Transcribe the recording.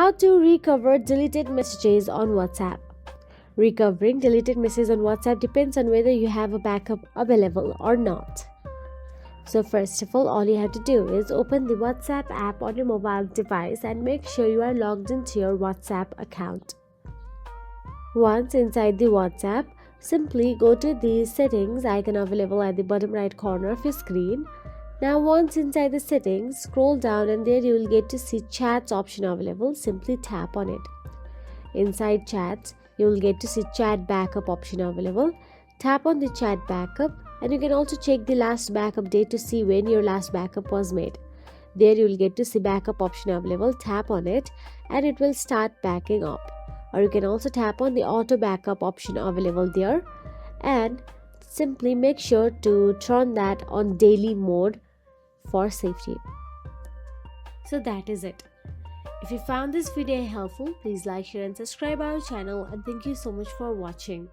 How to recover deleted messages on WhatsApp. Recovering deleted messages on WhatsApp depends on whether you have a backup available or not. So first of all you have to do is open the WhatsApp app on your mobile device and make sure you are logged into your WhatsApp account. Once inside the WhatsApp, simply go to the settings icon available at the bottom right corner of your screen. Now once inside the settings, scroll down and there you will get to see chats option available. Simply tap on it. Inside chats, you will get to see chat backup option available. Tap on the chat backup and you can also check the last backup date to see when your last backup was made. There you will get to see backup option available. Tap on it and it will start backing up. Or you can also tap on the auto backup option available there and simply make sure to turn that on daily mode for safety. So that is it. If you found this video helpful, please like, share and subscribe our channel, and thank you so much for watching.